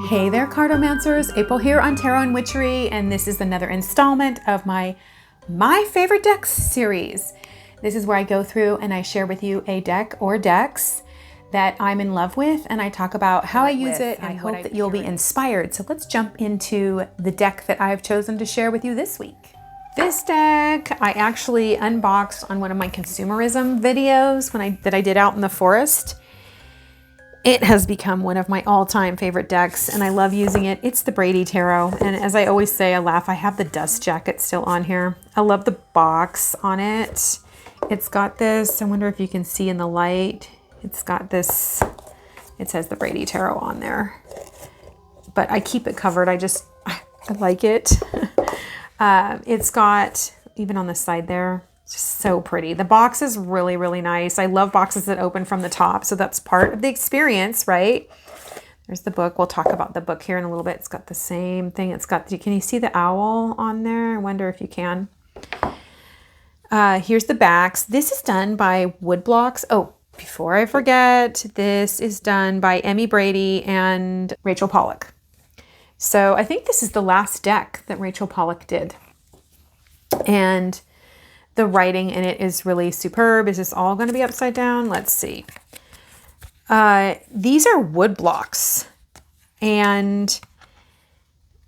Hey there, cardomancers. April here on Tarot and Witchery, and this is another installment of my Favorite Decks series. This is where I go through and I share with you a deck or decks that I'm in love with, and I talk about how I use it, and I hope that you'll be inspired. So let's jump into the deck that I've chosen to share with you this week. This deck I actually unboxed on one of my consumerism videos that I did out in the forest. It has become one of my all-time favorite decks, and I love using it. It's the Brady Tarot, and as I always say, I laugh, I have the dust jacket still on here. I love the box on it. It's got this, I wonder if you can see in the light, it's got this, it says the Brady Tarot on there. But I keep it covered, I like it. It's got, even on the side there, it's just so pretty. The box is really, really nice. I love boxes that open from the top, so that's part of the experience, right? There's the book. We'll talk about the book here in a little bit. It's got the same thing. It's got, can you see the owl on there? I wonder if you can. Here's the backs. This is done by Woodblocks. Oh, before I forget, this is done by Emmy Brady and Rachel Pollack. So I think this is the last deck that Rachel Pollack did. And the writing in it is really superb. Is this all going to be upside down? Let's see. These are wood blocks. And,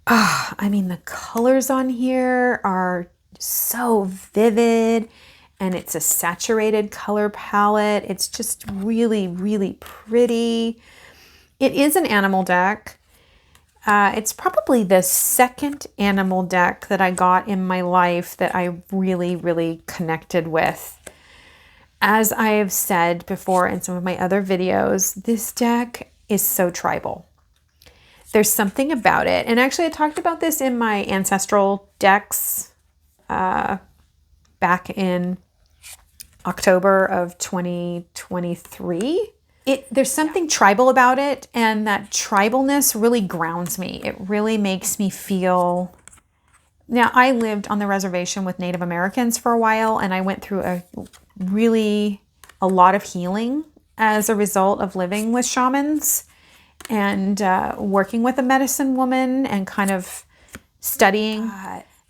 I mean, the colors on here are so vivid. And it's a saturated color palette. It's just really, really pretty. It is an animal deck. It's probably the second animal deck that I got in my life that I really, really connected with. As I have said before in some of my other videos, this deck is so tribal. There's something about it. And actually, I talked about this in my ancestral decks back in October of 2023. There's something tribal about it, and that tribalness really grounds me. It really makes me feel... Now, I lived on the reservation with Native Americans for a while, and I went through a lot of healing as a result of living with shamans and working with a medicine woman and kind of studying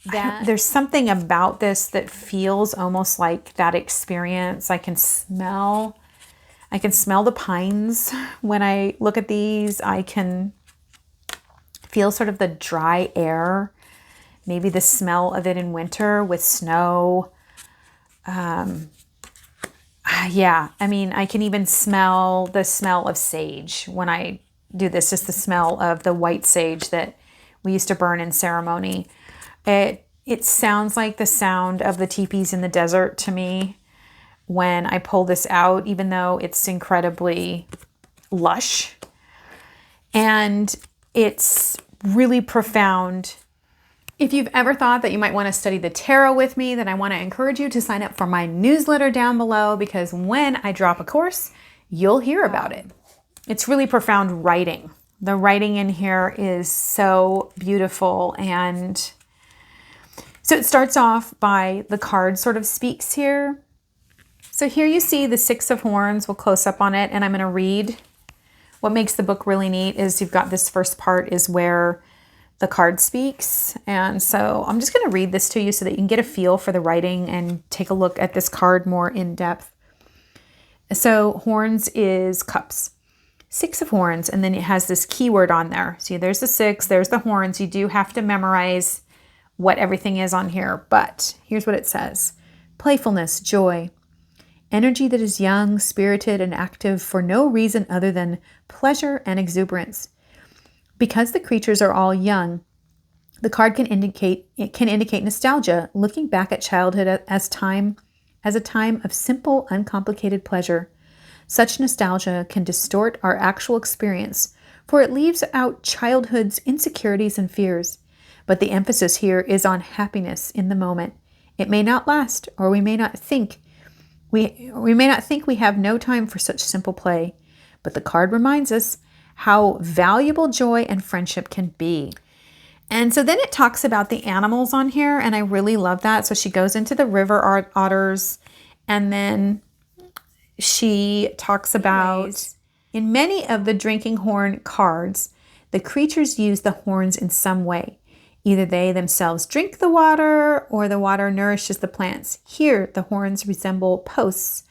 that. There's something about this that feels almost like that experience. I can smell the pines when I look at these. I can feel sort of the dry air, maybe the smell of it in winter with snow. Yeah, I mean, I can even smell the smell of sage when I do this, just the smell of the white sage that we used to burn in ceremony. It sounds like the sound of the teepees in the desert to me when I pull this out, even though it's incredibly lush. And it's really profound. If you've ever thought that you might want to study the tarot with me, then I want to encourage you to sign up for my newsletter down below, because when I drop a course, you'll hear about it. It's really profound writing. The writing in here is so beautiful. And so it starts off by the card sort of speaks here. So here you see the Six of Horns. We'll close up on it, and I'm going to read. What makes the book really neat is you've got this first part is where the card speaks. And so I'm just going to read this to you so that you can get a feel for the writing and take a look at this card more in depth. So horns is cups. Six of Horns, and then it has this keyword on there. See, there's the six, there's the horns. You do have to memorize what everything is on here, but here's what it says. Playfulness, joy. Energy that is young, spirited, and active for no reason other than pleasure and exuberance. Because the creatures are all young, the card can indicate nostalgia, looking back at childhood as a time of simple, uncomplicated pleasure. Such nostalgia can distort our actual experience, for it leaves out childhood's insecurities and fears. But the emphasis here is on happiness in the moment. It may not last, or we may not think we have no time for such simple play, but the card reminds us how valuable joy and friendship can be. And so then it talks about the animals on here, and I really love that. So she goes into the river otters, and then she talks about, in many of the drinking horn cards, The creatures use the horns in some way. Either they themselves drink the water or the water nourishes the plants. Here, the horns resemble posts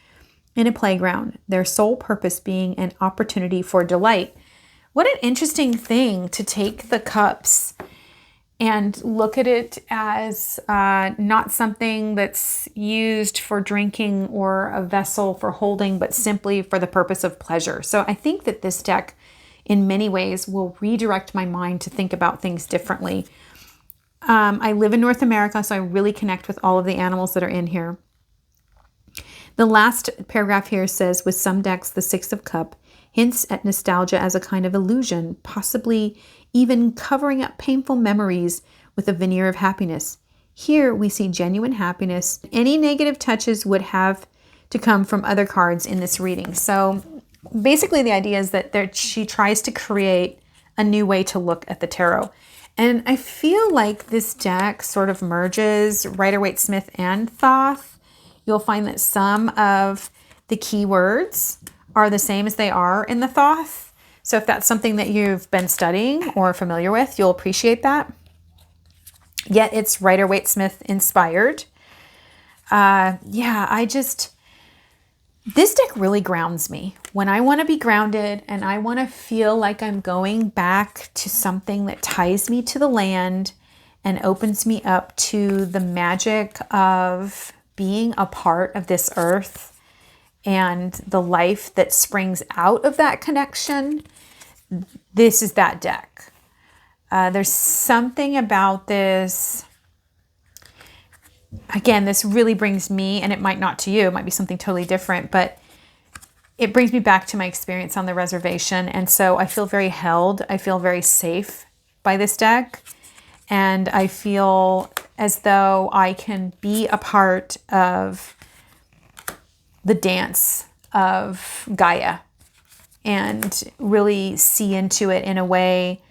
in a playground, their sole purpose being an opportunity for delight. What an interesting thing to take the cups and look at it as not something that's used for drinking or a vessel for holding, but simply for the purpose of pleasure. So I think that this deck, in many ways, will redirect my mind to think about things differently. I live in North America, so I really connect with all of the animals that are in here. The last paragraph here says, with some decks, the Six of Cups hints at nostalgia as a kind of illusion, possibly even covering up painful memories with a veneer of happiness. Here we see genuine happiness. Any negative touches would have to come from other cards in this reading. So basically the idea is that she tries to create a new way to look at the tarot. And I feel like this deck sort of merges Rider-Waite-Smith and Thoth. You'll find that some of the keywords are the same as they are in the Thoth. So if that's something that you've been studying or familiar with, you'll appreciate that. Yet it's Rider-Waite-Smith inspired. This deck really grounds me. When I want to be grounded and I want to feel like I'm going back to something that ties me to the land and opens me up to the magic of being a part of this earth and the life that springs out of that connection, this is that deck. There's something about this. Again, this really brings me, and it might not to you, it might be something totally different, but it brings me back to my experience on the reservation. And so I feel very held. I feel very safe by this deck. And I feel as though I can be a part of the dance of Gaia and really see into it in a way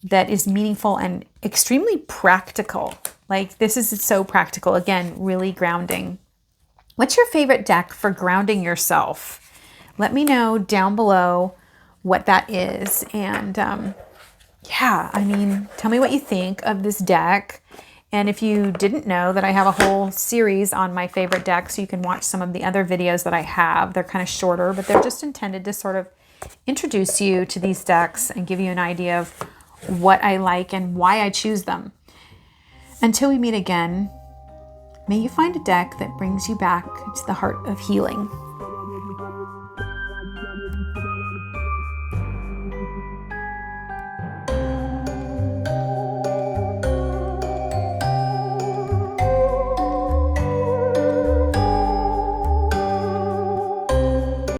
that is meaningful and extremely practical. Like, this is so practical. Again, really grounding. What's your favorite deck for grounding yourself? Let me know down below what that is. And tell me what you think of this deck. And if you didn't know that I have a whole series on my favorite decks, so you can watch some of the other videos that I have. They're kind of shorter, but they're just intended to sort of introduce you to these decks and give you an idea of what I like and why I choose them. Until we meet again, may you find a deck that brings you back to the heart of healing.